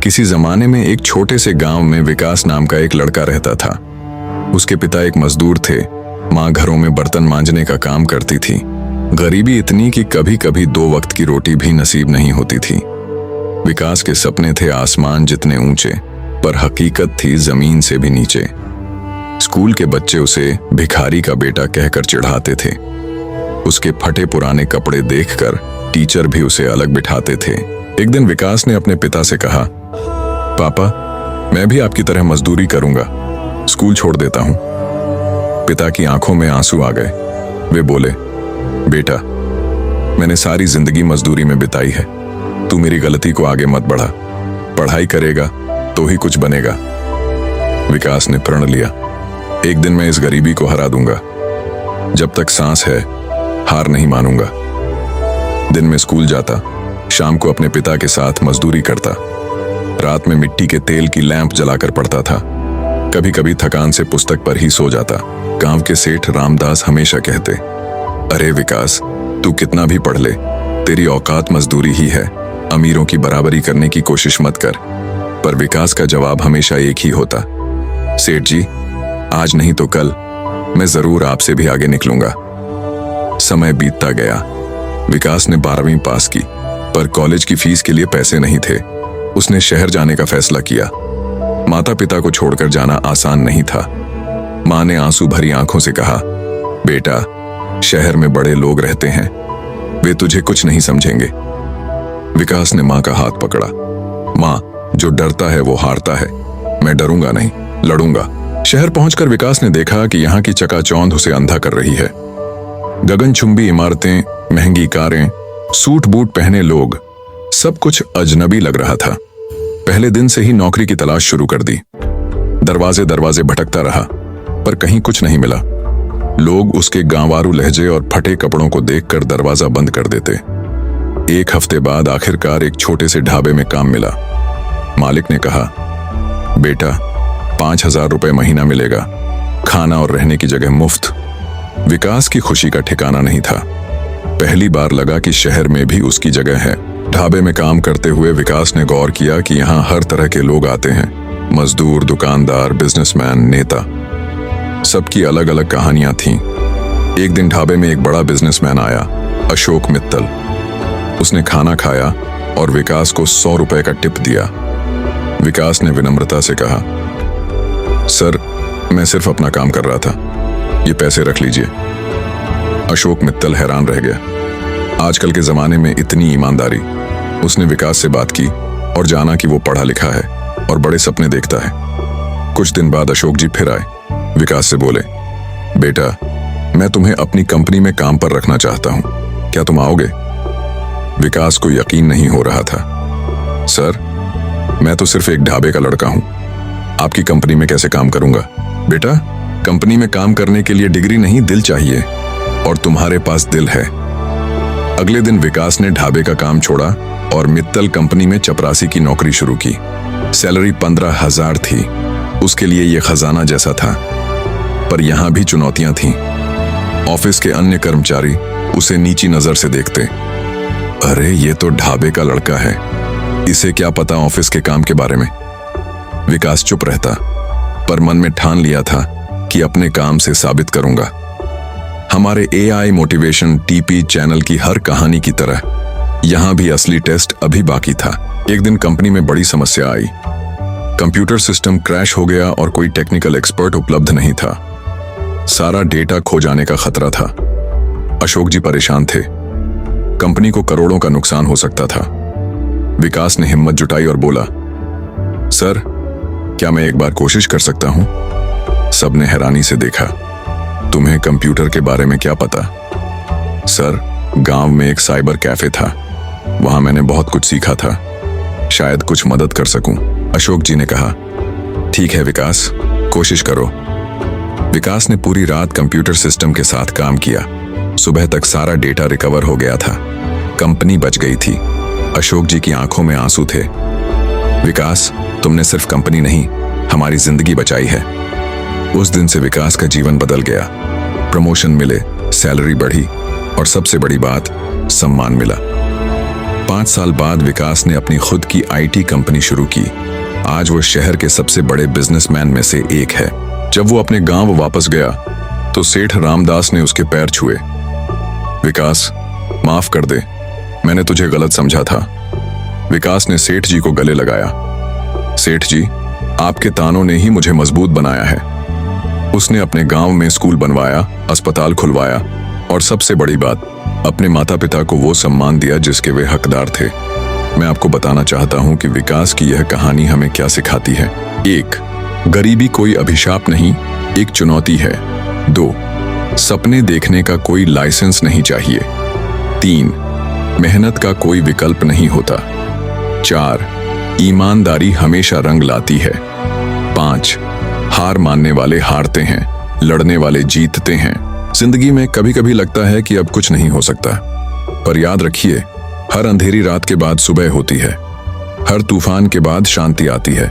किसी जमाने में एक छोटे से गांव में विकास नाम का एक लड़का रहता था। उसके पिता एक मजदूर थे, माँ घरों में बर्तन मांजने का काम करती थी। गरीबी इतनी कि कभी कभी 2 वक्त की रोटी भी नसीब नहीं होती थी। विकास के सपने थे आसमान जितने ऊंचे, पर हकीकत थी जमीन से भी नीचे। स्कूल के बच्चे उसे भिखारी का बेटा कहकर चिढ़ाते थे। उसके फटे पुराने कपड़े देखकर टीचर भी उसे अलग बिठाते थे। एक दिन विकास ने अपने पिता से कहा, पापा, मैं भी आपकी तरह मजदूरी करूंगा, स्कूल छोड़ देता हूं। पिता की आंखों में आंसू आ गए। वे बोले, बेटा, मैंने सारी जिंदगी मजदूरी में बिताई है, तू मेरी गलती को आगे मत बढ़ा। पढ़ाई करेगा तो ही कुछ बनेगा। विकास ने प्रण लिया, एक दिन मैं इस गरीबी को हरा दूंगा। जब तक सांस है हार नहीं मानूंगा। दिन में स्कूल जाता, शाम को अपने पिता के साथ मजदूरी करता। रात में मिट्टी के तेल की लैंप जलाकर पढ़ता था। कभी कभी थकान से पुस्तक पर ही सो जाता। गांव के सेठ रामदास हमेशा कहते, अरे विकास, तू कितना भी पढ़ ले, तेरी औकात मजदूरी ही है, अमीरों की बराबरी करने की कोशिश मत कर। पर विकास का जवाब हमेशा एक ही होता, सेठ जी, आज नहीं तो कल मैं जरूर आपसे भी आगे निकलूंगा। समय बीतता गया। विकास ने 12वीं पास की, पर कॉलेज की फीस के लिए पैसे नहीं थे। उसने शहर जाने का फैसला किया। माता पिता को छोड़कर जाना आसान नहीं था। माँ ने आंसू भरी आंखों से कहा, बेटा, शहर में बड़े लोग रहते हैं, वे तुझे कुछ नहीं समझेंगे। विकास ने माँ का हाथ पकड़ा। माँ, जो डरता है वो हारता है। मैं डरूंगा नहीं, लड़ूंगा। शहर पहुंचकर विकास ने देखा कि यहाँ की चकाचौंध उसे अंधा कर रही है। गगनचुंबी इमारतें, महंगी कारें, सूट बूट पहने लोग, सब कुछ अजनबी लग रहा था। पहले दिन से ही नौकरी की तलाश शुरू कर दी। दरवाजे दरवाजे भटकता रहा, पर कहीं कुछ नहीं मिला। लोग उसके गांवारू लहजे और फटे कपड़ों को देखकर दरवाजा बंद कर देते। 1 हफ्ते बाद आखिरकार एक छोटे से ढाबे में काम मिला। मालिक ने कहा, बेटा, 5,000 रुपए महीना मिलेगा, खाना और रहने की जगह मुफ्त। विकास की खुशी का ठिकाना नहीं था। पहली बार लगा कि शहर में भी उसकी जगह है। ढाबे में काम करते हुए विकास ने गौर किया कि यहाँ हर तरह के लोग आते हैं, मजदूर, दुकानदार, बिजनेसमैन, नेता। सबकी अलग अलग कहानियां थीं। एक दिन ढाबे में एक बड़ा बिजनेसमैन आया, अशोक मित्तल। उसने खाना खाया और विकास को 100 रुपए का टिप दिया। विकास ने विनम्रता से कहा, सर, मैं सिर्फ अपना काम कर रहा था, ये पैसे रख लीजिए। अशोक मित्तल हैरान रह गया। आजकल के जमाने में इतनी ईमानदारी। उसने विकास से बात की और जाना कि वो पढ़ा लिखा है और बड़े सपने देखता है। कुछ दिन बाद अशोक जी फिर आए। विकास से बोले, बेटा, मैं तुम्हें अपनी कंपनी में काम पर रखना चाहता हूं, क्या तुम आओगे? विकास को यकीन नहीं हो रहा था। सर, मैं तो सिर्फ एक ढाबे का लड़का हूं, आपकी कंपनी में कैसे काम करूंगा? बेटा, कंपनी में काम करने के लिए डिग्री नहीं, दिल चाहिए, और तुम्हारे पास दिल है। अगले दिन विकास ने ढाबे का काम छोड़ा और मित्तल कंपनी में चपरासी की नौकरी शुरू की। सैलरी 15,000 थी। उसके लिए यह खजाना जैसा था। पर यहां भी चुनौतियां थीं। ऑफिस के अन्य कर्मचारी उसे नीची नजर से देखते। अरे, ये तो ढाबे का लड़का है, इसे क्या पता ऑफिस के काम के बारे में। विकास चुप रहता, पर मन में ठान लिया था कि अपने काम से साबित करूंगा। हमारे AI मोटिवेशन TP चैनल की हर कहानी की तरह यहां भी असली टेस्ट अभी बाकी था। एक दिन कंपनी में बड़ी समस्या आई। कंप्यूटर सिस्टम क्रैश हो गया और कोई टेक्निकल एक्सपर्ट उपलब्ध नहीं था। सारा डेटा खो जाने का खतरा था। अशोक जी परेशान थे। कंपनी को करोड़ों का नुकसान हो सकता था। विकास ने हिम्मत जुटाई और बोला, सर, क्या मैं एक बार कोशिश कर सकता हूं? सबने हैरानी से देखा। तुम्हें कंप्यूटर के बारे में क्या पता? सर, गांव में एक साइबर कैफे था, वहां मैंने बहुत कुछ सीखा था, शायद कुछ मदद कर सकूं। अशोक जी ने कहा, ठीक है विकास, कोशिश करो। विकास ने पूरी रात कंप्यूटर सिस्टम के साथ काम किया। सुबह तक सारा डेटा रिकवर हो गया था। कंपनी बच गई थी। अशोक जी की आंखों में आंसू थे। विकास, तुमने सिर्फ कंपनी नहीं, हमारी जिंदगी बचाई है। उस दिन से विकास का जीवन बदल गया। प्रमोशन मिले, सैलरी बढ़ी और सबसे बड़ी बात, सम्मान मिला। 5 साल बाद विकास ने अपनी खुद की IT कंपनी शुरू की। आज वो शहर के सबसे बड़े बिजनेसमैन में से एक है। जब वो अपने गांव वापस गया तो सेठ रामदास ने उसके पैर छुए। विकास, माफ कर दे, मैंने तुझे गलत समझा था। विकास ने सेठ जी को गले लगाया। सेठ जी, आपके तानों ने ही मुझे मजबूत बनाया है। उसने अपने गांव में स्कूल बनवाया, अस्पताल खुलवाया और सबसे बड़ी बात, अपने माता पिता को वो सम्मान दिया जिसके वे हकदार थे। मैं आपको बताना चाहता हूं कि विकास की यह कहानी हमें क्या सिखाती है। 1. गरीबी कोई अभिशाप नहीं, एक चुनौती है। 2. सपने देखने का कोई लाइसेंस नहीं चाहिए। 3. मेहनत का कोई विकल्प नहीं होता। 4. ईमानदारी हमेशा रंग लाती है। 5. हार मानने वाले हारते हैं, लड़ने वाले जीतते हैं। जिंदगी में कभी कभी लगता है कि अब कुछ नहीं हो सकता, पर याद रखिए, हर अंधेरी रात के बाद सुबह होती है, हर तूफान के बाद शांति आती है।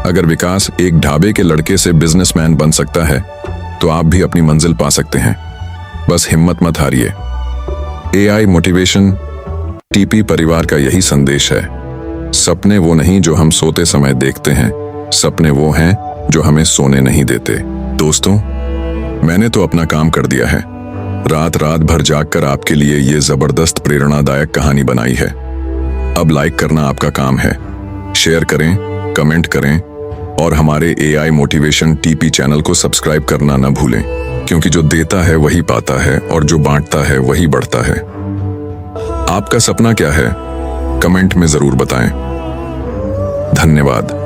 अगर विकास एक ढाबे के लड़के से बिजनेसमैन बन सकता है तो आप भी अपनी मंजिल पा सकते हैं। बस हिम्मत मत हारिए। AI मोटिवेशन TP परिवार का यही संदेश है। सपने वो नहीं जो हम सोते समय देखते हैं, सपने वो हैं जो हमें सोने नहीं देते। दोस्तों, मैंने तो अपना काम कर दिया है। रात रात भर जागकर आपके लिए ये जबरदस्त प्रेरणादायक कहानी बनाई है। अब लाइक करना आपका काम है। शेयर करें, कमेंट करें और हमारे AI मोटिवेशन TP चैनल को सब्सक्राइब करना न भूलें, क्योंकि जो देता है वही पाता है और जो बांटता है वही बढ़ता है। आपका सपना क्या है? कमेंट में जरूर बताएं। धन्यवाद।